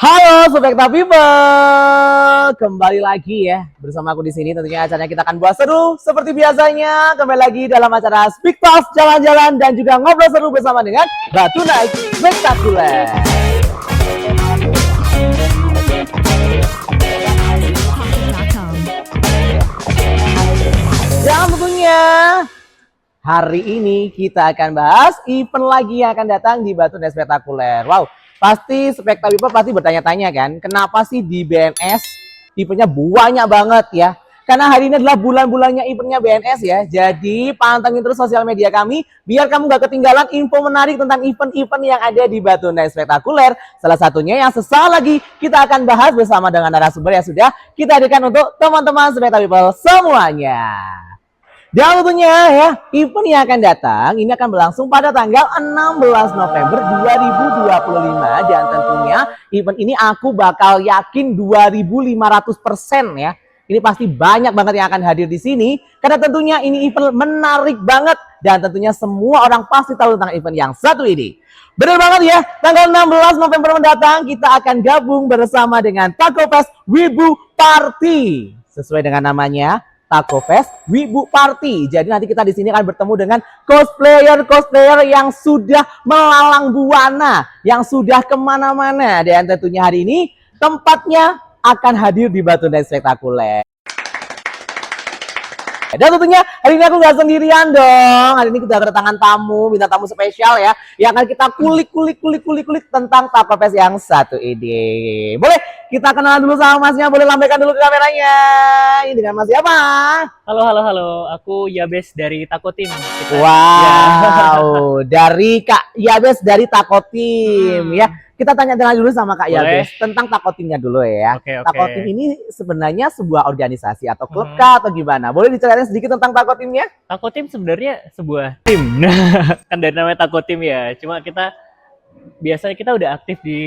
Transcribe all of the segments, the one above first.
Halo Spekta People, kembali lagi ya bersama aku di sini. Tentunya acaranya kita akan buat seru seperti biasanya. Kembali lagi dalam acara Speak Talk, jalan-jalan dan juga ngobrol seru bersama dengan Batu Naik Spektakuler. Dan tentunya hari ini kita akan bahas event lagi yang akan datang di Batu Naik Spektakuler. Wow. Pasti Spekta People pasti bertanya-tanya kan, kenapa sih di BNS eventnya banyak banget ya? Karena hari ini adalah bulan-bulannya eventnya BNS ya. Jadi pantengin terus sosial media kami, biar kamu gak ketinggalan info menarik tentang event-event yang ada di Batu Naik Spektakuler. Salah satunya yang sesaat lagi kita akan bahas bersama dengan narasumber yang sudah kita hadirkan untuk teman-teman Spekta People semuanya. Dan tentunya ya, event yang akan datang ini akan berlangsung pada tanggal 16 November 2025. Dan tentunya event ini aku bakal yakin 2500% ya. Ini pasti banyak banget yang akan hadir di sini. Karena tentunya ini event menarik banget. Dan tentunya semua orang pasti tahu tentang event yang satu ini. Benar banget ya, tanggal 16 November mendatang kita akan gabung bersama dengan Taco Fest Wibu Party. Sesuai dengan namanya, Taco Fest Wibu Party. Jadi nanti kita di sini akan bertemu dengan cosplayer yang sudah melalang buana, yang sudah kemana-mana. Dan tentunya hari ini tempatnya akan hadir di Batu Naik Spektakuler. Dan tentunya hari ini aku nggak sendirian dong. Hari ini kita kedatangan tamu, bintang tamu spesial ya, yang akan kita kulik tentang Taco Fest yang satu ini. Boleh kita kenalan dulu sama masnya, boleh lambaikan dulu ke kameranya. Ini dengan mas siapa? Halo. Aku Yabes dari Taco Team. Wow, dari Kak Yabes dari Taco Team ya. Kita tanya-tanya dulu sama Kak Yabes tentang Taco Team-nya dulu ya. Oke. Taco Team ini sebenarnya sebuah organisasi atau klub kah atau gimana? Boleh diceritain sedikit tentang Taco Team-nya? Taco Team sebenarnya sebuah tim. Kan dari namanya Taco Team ya. Cuma biasanya kita udah aktif di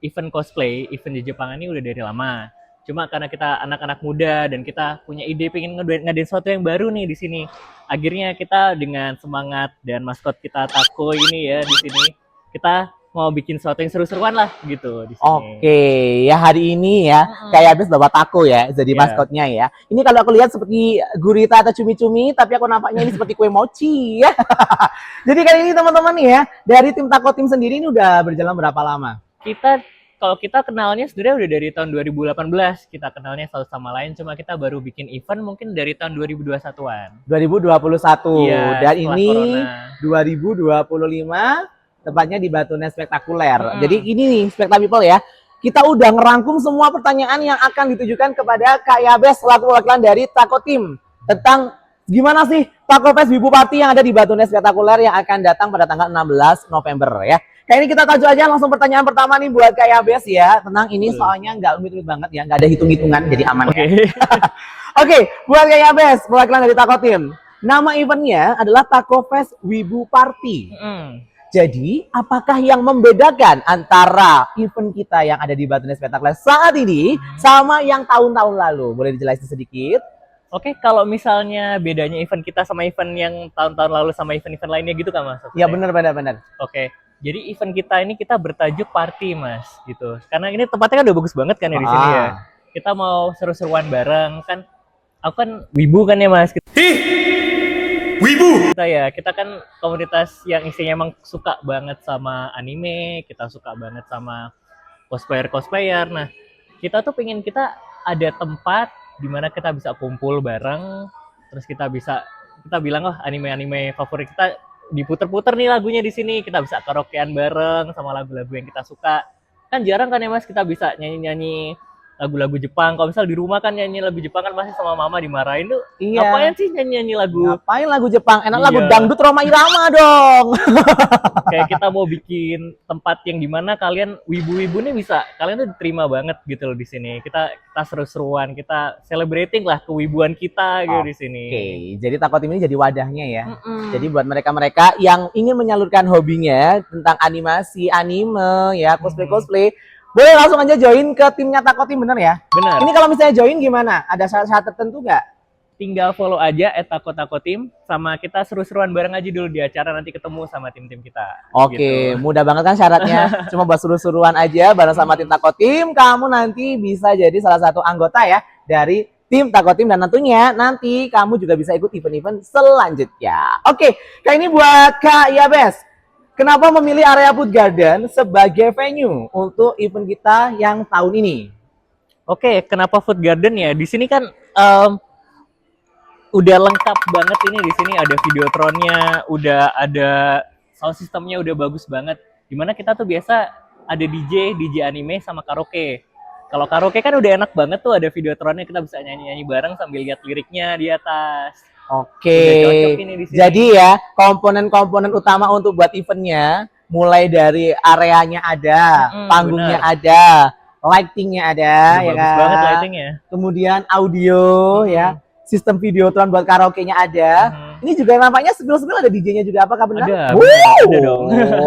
event cosplay, event di Jepang ini udah dari lama. Cuma karena kita anak-anak muda dan kita punya ide pengen ngadain sesuatu yang baru nih di sini. Akhirnya kita dengan semangat dan maskot kita Taco ini ya di sini, kita mau bikin sesuatu yang seru-seruan lah gitu di sini. Oke, ya hari ini ya kayak habis bawa taco ya jadi maskotnya ya. Ini kalau aku lihat seperti gurita atau cumi-cumi, tapi aku nampaknya ini seperti kue mochi ya. Jadi kali ini teman-teman nih ya, dari tim Taco Team sendiri ini udah berjalan berapa lama? Kalau kita kenalnya sebenarnya udah dari tahun 2018, kita kenalnya satu sama lain, cuma kita baru bikin event mungkin dari tahun 2021-an. 2021. Iya, Dan ini corona. 2025 tepatnya di Batu Naik Spektakuler. Jadi ini nih Spekta People ya, kita udah ngerangkum semua pertanyaan yang akan ditujukan kepada Kak Yabes selaku perwakilan dari Taco Team tentang gimana sih Taco Fest Wibu Party yang ada di Batu Naik Spektakuler yang akan datang pada tanggal 16 November ya. Kayak ini kita tajuk aja langsung pertanyaan pertama nih buat Kak Yabes ya. Tentang ini soalnya nggak rumit-rumit banget ya, nggak ada hitung-hitungan jadi aman ya. Oke, buat Kak Yabes perwakilan dari Taco Team. Nama eventnya adalah Taco Fest Wibu Party. Jadi, apakah yang membedakan antara event kita yang ada di Batu Naik Spektakuler saat ini sama yang tahun-tahun lalu? Boleh dijelasin sedikit? Oke, kalau misalnya bedanya event kita sama event yang tahun-tahun lalu sama event-event lainnya gitu kan Mas? Ya benar. Oke, jadi event kita ini kita bertajuk party Mas, gitu. Karena ini tempatnya kan udah bagus banget kan ya di sini ya. Kita mau seru-seruan bareng kan. Aku kan wibu kan ya Mas. Wibu. Kita kan komunitas yang isinya emang suka banget sama anime, kita suka banget sama cosplayer. Nah, kita tuh pengen kita ada tempat di mana kita bisa kumpul bareng, terus kita bilang anime-anime favorit kita diputer-puter nih lagunya di sini, kita bisa karaokean bareng sama lagu-lagu yang kita suka. Kan jarang kan ya Mas kita bisa nyanyi-nyanyi lagu-lagu Jepang. Kalau misal di rumah kan nyanyi lagu Jepang kan masih sama mama dimarahin tuh. Iya. Ngapain sih nyanyi lagu? Ngapain lagu Jepang? Enak lagu dangdut Rhoma Irama dong. Kayak kita mau bikin tempat yang dimana kalian wibu-wibu nih bisa, kalian tuh diterima banget gitu loh di sini. Kita seru-seruan, kita celebrating lah kewibuan kita gitu di sini. Oke, jadi Taco Team ini jadi wadahnya ya. Jadi buat mereka-mereka yang ingin menyalurkan hobinya tentang animasi, anime, ya cosplay. Boleh langsung aja join ke timnya Taco Team, bener ya? Bener. Ini kalau misalnya join gimana? Ada syarat-syarat tertentu nggak? tinggal follow aja @takotakotim, sama kita seru-seruan bareng aja dulu di acara, nanti ketemu sama tim-tim kita. Oke, Gitu. mudah banget kan syaratnya. Cuma buat seru-seruan aja bareng sama tim Takotim, kamu nanti bisa jadi salah satu anggota ya dari tim Takotim, dan tentunya nanti kamu juga bisa ikut event-event selanjutnya. Oke, kali ini buat Kak Yabes. Kenapa memilih area Food Garden sebagai venue untuk event kita yang tahun ini? Oke, kenapa Food Garden ya? Di sini kan udah lengkap banget ini, di sini ada videotronnya, udah ada sound systemnya udah bagus banget. Dimana kita tuh biasa ada DJ anime sama karaoke. Kalau karaoke kan udah enak banget tuh, ada videotronnya, kita bisa nyanyi-nyanyi bareng sambil lihat liriknya di atas. Oke, Udah cocok ini di sini. jadi ya komponen-komponen utama untuk buat eventnya mulai dari areanya ada, panggungnya benar. ada, lightingnya ada, Udah ya bagus kan? banget lightingnya. Kemudian audio ya, sistem videotron buat karaoke-nya ada. Ini juga nampaknya sebelum-sebelum ada DJ-nya juga, apakah benar? Ada, Wow. ada dong.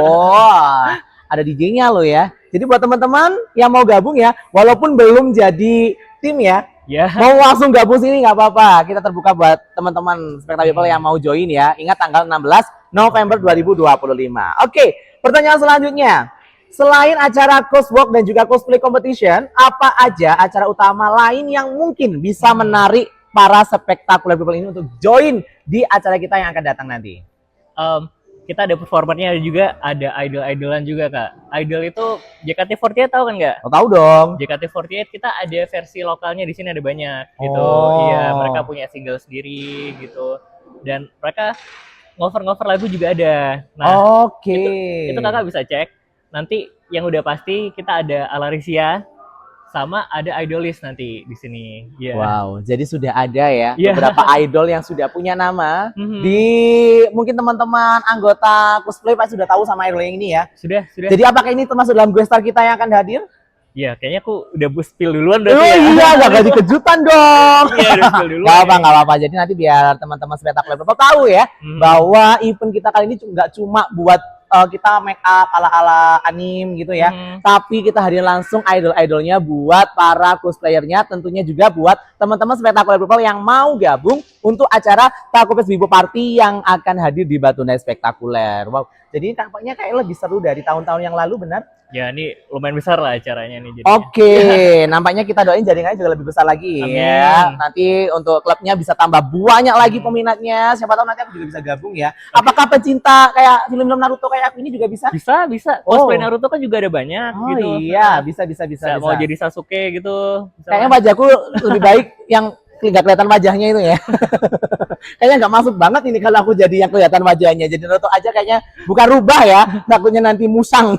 Wah, ada DJ-nya loh ya. Jadi buat teman-teman yang mau gabung ya, walaupun belum jadi tim ya, Ya, mau langsung gabung sini nggak apa-apa. Kita terbuka buat teman-teman Spekta People yang mau join ya. Ingat tanggal 16 November 2025. Oke, pertanyaan selanjutnya. Selain acara coswalk dan juga cosplay competition, apa aja acara utama lain yang mungkin bisa menarik para spektakuler people ini untuk join di acara kita yang akan datang nanti? kita ada performernya juga, ada idol-idolan juga Kak. Idol itu JKT48, tahu kan nggak? Oh, tahu dong. JKT48 kita ada versi lokalnya, di sini ada banyak gitu. Oh. Iya, mereka punya single sendiri gitu. Dan mereka ngover-ngover lagu juga ada. Nah, Oke. itu Kakak bisa cek. Nanti yang udah pasti kita ada Alarisia sama ada Idolis nanti di sini. Iya. Wow, jadi sudah ada ya Iya. beberapa idol yang sudah punya nama. Mhm. Di mungkin teman-teman anggota cosplay pasti sudah tahu sama idol yang ini ya. Sudah. Jadi apakah ini termasuk dalam guest star kita yang akan hadir? Iya, kayaknya aku udah spill duluan Oh berarti ya. iya, gak ganti kejutan dong. Iya, udah spill duluan. Gak apa, ya. gak apa. Jadi nanti biar teman-teman spektakuler people tahu ya Mhm. bahwa event kita kali ini nggak cuma buat kita make up ala-ala anim gitu ya. Mhm. Tapi kita hadir langsung idol-idolnya buat para cosplayernya, tentunya juga buat teman-teman spektakuler people yang mau gabung untuk acara Takopes Bibo Party yang akan hadir di Batu Night Spektakuler. Wow, jadi tampaknya kayak lebih seru dari tahun-tahun yang lalu, benar? Ya, ini lumayan besar lah acaranya nih jadinya. Oke, nampaknya kita doain jaringannya juga lebih besar lagi Amin. ya. Nanti untuk klubnya bisa tambah banyak lagi peminatnya. Siapa tahu nanti aku juga bisa gabung ya. Apakah pecinta kayak film-film Naruto kayak aku ini juga bisa? Bisa. Oh. Cosplay Naruto kan juga ada banyak Oh gitu. iya, bisa. Mau jadi Sasuke gitu. Bisa Kayaknya lah. wajahku lebih baik yang nggak kelihatan wajahnya itu ya. Kayaknya nggak masuk banget ini kalau aku jadi yang kelihatan wajahnya. Jadi Naruto aja kayaknya bukan rubah ya, takutnya nanti musang.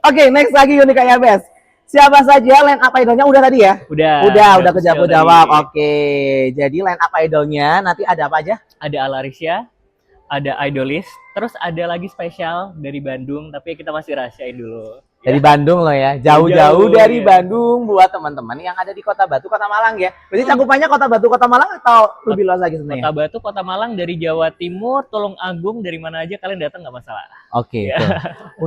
Oke, next lagi Yuni Kak Yabes. Siapa saja line up idolnya udah tadi ya? Udah spill kejawab. tadi. Oke, jadi line up idolnya nanti ada apa aja? Ada Alarisia, ada Idolis, terus ada lagi spesial dari Bandung, tapi kita masih rahasiain dulu. Dari Ya. Bandung loh ya, jauh-jauh Jauh, dari iya. Bandung buat teman-teman yang ada di Kota Batu, Kota Malang ya. Berarti cakupannya Kota Batu, Kota Malang atau lebih luas lagi Kota sebenarnya? Batu, Kota Malang, dari Jawa Timur, Tulungagung, dari mana aja kalian datang nggak masalah. Oke, Iya. tuh.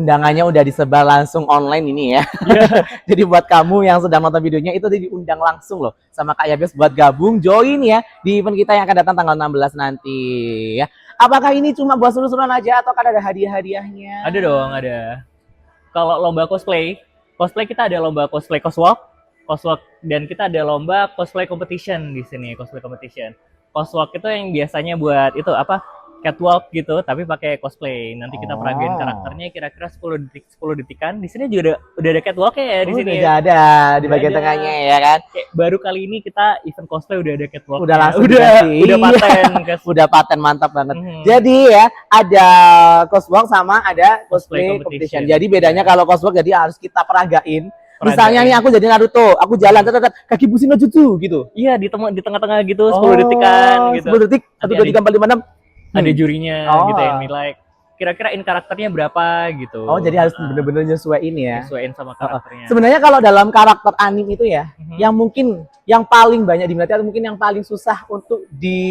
Undangannya udah disebar langsung online ini ya. Iya. Jadi buat kamu yang sedang nonton videonya itu diundang langsung loh sama Kak Yabes buat gabung join ya di event kita yang akan datang tanggal 16 nanti ya. Apakah ini cuma buat seru-seruan aja atau kan ada hadiah-hadiahnya? Ada dong, ada. Kalau lomba cosplay kita ada lomba cosplay coswalk, dan kita ada lomba cosplay competition di sini, cosplay competition. Coswalk itu yang biasanya buat itu apa? Catwalk gitu, tapi pakai cosplay. Nanti kita peragain Oh. karakternya kira-kira 10 detikan. Di sini juga udah ada catwalk ya di sini. Udah ada di Udah bagian ada. tengahnya ya kan. Kayak baru kali ini kita event cosplay udah ada catwalk. Udah langsung udah dikasih. paten. Udah paten mantap banget. Mhm. Jadi ya ada coswalk sama ada cosplay Cosplay competition. competition. Jadi bedanya kalau coswalk jadi harus kita peragain. Peragain. Misalnya nih aku jadi Naruto, aku jalan kaki busi no jutsu gitu. Iya, di tengah-tengah gitu 10 detikan gitu. 10 detik, 1 Nanti 2 3 4 5 6. Ada jurinya Oh. gitu yang nilai kira-kira in karakternya berapa gitu. Oh, jadi harus Nah, bener-bener nyesuaiin ya. nyesuaiin sama karakternya. Sebenarnya kalau dalam karakter anim itu ya, Mhm. yang mungkin yang paling banyak diminati atau mungkin yang paling susah untuk di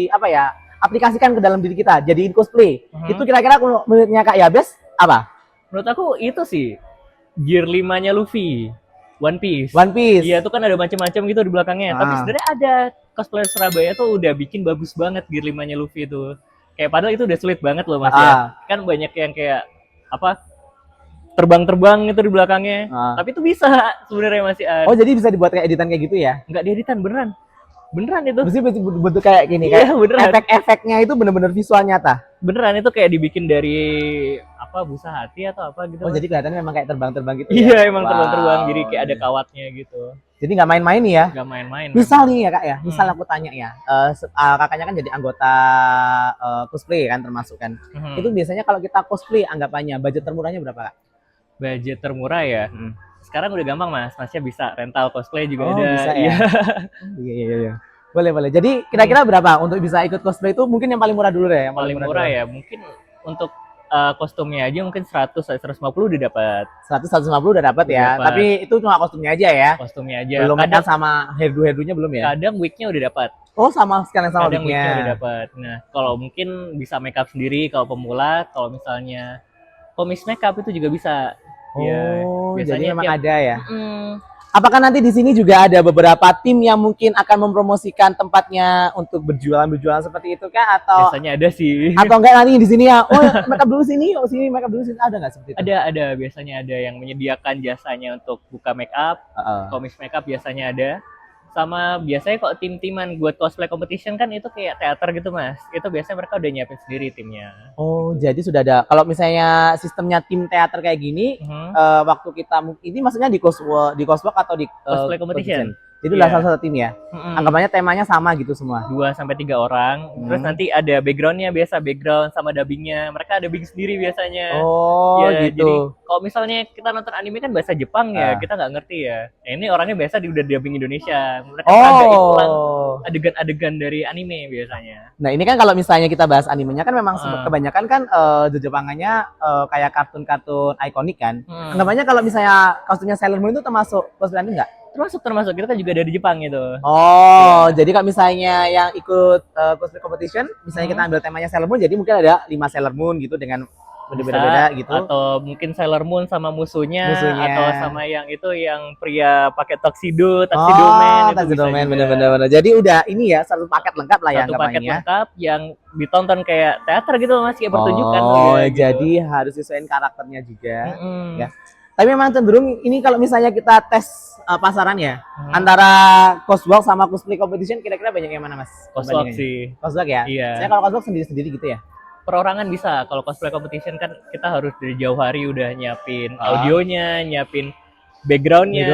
apa ya, aplikasikan ke dalam diri kita, jadiin cosplay. Mhm. Itu kira-kira menurutnya Kak Yabes apa? Menurut aku itu sih gear 5-nya Luffy, One Piece. One Piece. Iya, itu kan ada macam-macam gitu di belakangnya. Tapi Ah. sebenarnya ada cosplayer Surabaya tuh udah bikin bagus banget Gear 5-nya Luffy itu. Kayak padahal itu udah sulit banget loh Mas ya. Kan banyak yang kayak apa terbang-terbang itu di belakangnya. Tapi itu bisa sebenarnya Mas Ian. Oh, jadi bisa dibuat kayak editan kayak gitu ya? Nggak dieditan beneran. Beneran itu. Mesti bentuk kayak gini, Iya, kayak beneran. efek-efeknya itu bener-bener visual nyata. Beneran itu kayak dibikin dari apa busa hati atau apa gitu. Oh, jadi kelihatannya memang kayak terbang-terbang gitu Iya, ya? emang terbang-terbang. Jadi kayak ada kawatnya gitu. Jadi nggak main-main nih ya? Nggak main-main. Misal nih ya Kak ya, misal aku tanya ya, kakaknya kan jadi anggota cosplay kan termasuk kan. Itu biasanya kalau kita cosplay anggapannya budget termurahnya berapa Kak? Budget termurah ya? Sekarang udah gampang Mas, Masnya bisa rental cosplay juga ada. Bisa ya? Iya. Boleh. Jadi kira-kira berapa untuk bisa ikut cosplay itu? Mungkin yang paling murah dulu deh. Yang paling murah ya, mungkin untuk kostumnya aja mungkin 100-150 udah dapat. 100-150 udah dapat ya. Dapet. Tapi itu cuma kostumnya aja ya. Kostumnya aja. Belum kadang sama hairdo-hairdonya belum ya? Kadang wignya udah dapat. Oh, sama sekalian sama kadang wignya udah dapat. Nah, kalau mungkin bisa makeup sendiri kalau pemula, kalau misalnya komis makeup itu juga bisa. Oh, ya, jadi memang ada ya. Apakah nanti di sini juga ada beberapa tim yang mungkin akan mempromosikan tempatnya untuk berjualan seperti itu kah? Atau biasanya ada sih. Atau enggak nanti di sini ya? Oh, makeup dulu sini, sini makeup dulu sini. Ada nggak seperti itu? Ada. Biasanya ada yang menyediakan jasanya untuk buka makeup, komis makeup biasanya ada. Sama biasanya kok tim-timan buat cosplay competition kan itu kayak teater gitu Mas. Itu biasanya mereka udah nyiapin sendiri timnya. Oh, jadi sudah ada. Kalau misalnya sistemnya tim teater kayak gini, waktu kita ini maksudnya di cosplay atau di cosplay competition. Jadi udah salah satu tim ya. Anggapannya temanya sama gitu semua. 2-3 orang. Terus nanti ada backgroundnya biasa background sama dubbingnya. Mereka ada dubbing sendiri biasanya. Oh, ya, gitu. Jadi kalau misalnya kita nonton anime kan bahasa Jepang ya, kita nggak ngerti ya. Nah, ini orangnya biasa udah dubbing Indonesia. Mereka ada ulang adegan-adegan dari anime biasanya. Nah, ini kan kalau misalnya kita bahas animenya kan memang kebanyakan kan Jepangannya kayak kartun-kartun ikonik kan. Anggapannya kalau misalnya kostumnya Sailor Moon itu termasuk cosplay anime nggak? Termasuk kita kan juga dari Jepang gitu. Jadi kalau misalnya yang ikut cosplay competition, misalnya kita ambil temanya Sailor Moon, jadi mungkin ada 5 Sailor Moon gitu dengan beda-beda gitu. Atau mungkin Sailor Moon sama musuhnya. Atau sama yang itu yang pria pakai tuxedo man. Tuxedo man, bener-bener. Jadi udah ini ya, satu paket lengkap lah ya. Satu paket lengkap yang ditonton kayak teater gitu Mas, kayak pertunjukan. Jadi harus sesuaiin karakternya juga. Ya. Tapi memang cenderung ini kalau misalnya kita tes pasaran ya, antara cosplay sama cosplay competition kira-kira banyak yang mana Mas? Cosplay sih. Cosplay ya? Iya. Saya kalau cosplay sendiri-sendiri gitu ya? Perorangan bisa. Kalau cosplay competition kan kita harus dari jauh hari udah nyiapin audionya, nyiapin backgroundnya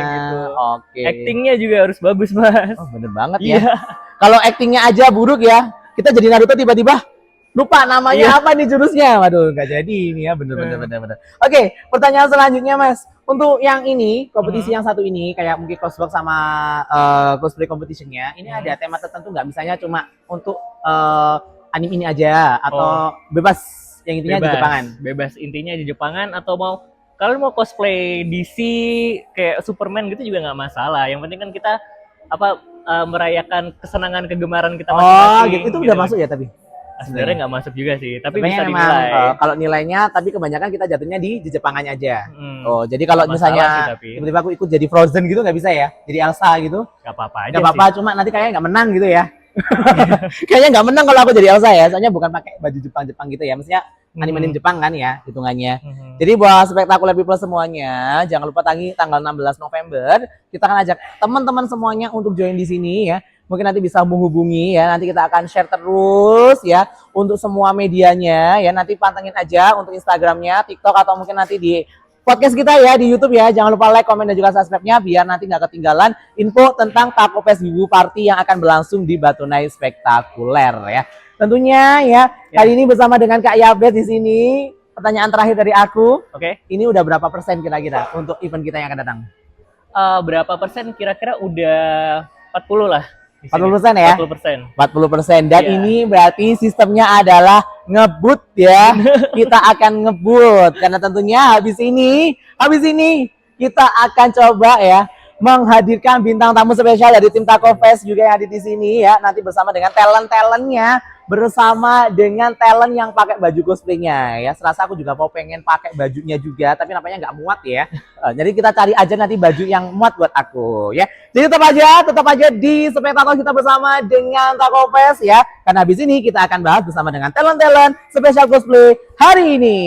gitu. Oke. Actingnya juga harus bagus Mas. Oh bener banget ya. Kalau actingnya aja buruk ya, kita jadi Naruto tiba-tiba lupa namanya apa nih jurusnya. Waduh, nggak jadi ini ya, bener. Oke, pertanyaan selanjutnya Mas. Untuk yang ini, kompetisi yang satu ini, kayak mungkin cosplay sama cosplay competitionnya, ini ada tema tertentu nggak? Misalnya cuma untuk anime ini aja, atau bebas, yang intinya di Jepangan? Bebas, intinya di Jepangan, atau kalian mau cosplay DC, kayak Superman gitu juga nggak masalah. Yang penting kan kita merayakan kesenangan kegemaran kita masing-masing. Gitu. Itu udah masuk ya tapi? Sebenarnya nggak masuk juga sih, tapi sebenarnya bisa dinilai. Kalau nilainya, tapi kebanyakan kita jatuhnya di Jepangannya aja. Jadi kalau misalnya tiba-tiba aku ikut jadi Frozen gitu nggak bisa ya? Jadi Elsa gitu? Nggak apa-apa aja. Nggak apa-apa, cuma nanti kayaknya nggak menang gitu ya. Kayaknya nggak menang kalau aku jadi Elsa ya, soalnya bukan pakai baju Jepang gitu ya. Maksudnya anime Jepang kan ya hitungannya. Jadi buat spektakuler people semuanya, jangan lupa tanggal 16 November kita akan ajak teman-teman semuanya untuk join di sini ya. Mungkin nanti bisa menghubungi ya, nanti kita akan share terus ya untuk semua medianya ya. Nanti pantengin aja untuk Instagramnya, TikTok, atau mungkin nanti di podcast kita ya di YouTube ya. Jangan lupa like, komen, dan juga subscribe-nya biar nanti nggak ketinggalan info tentang Taco Fest Wibu Party yang akan berlangsung di Batu Night Spektakuler ya. Tentunya ya, kali ini bersama dengan Kak Yabes di sini. Pertanyaan terakhir dari aku. Oke. Ini udah berapa persen kira-kira untuk event kita yang akan datang? Berapa persen? Kira-kira udah 40 lah. 40% ya? 40%. Dan ini berarti sistemnya adalah ngebut ya. Kita akan ngebut. Karena tentunya habis ini kita akan coba ya menghadirkan bintang tamu spesial dari tim Taco Fest juga yang ada di sini ya. Nanti bersama dengan talent-talentnya bersama dengan talent yang pakai baju cosplaynya ya. Serasa aku juga mau pengen pakai bajunya juga, tapi nampaknya nggak muat ya. Jadi kita cari aja nanti baju yang muat buat aku ya. Jadi tetap aja di Spektator kita bersama dengan Taco Fest ya. Karena habis ini kita akan bahas bersama dengan talent-talent spesial cosplay hari ini.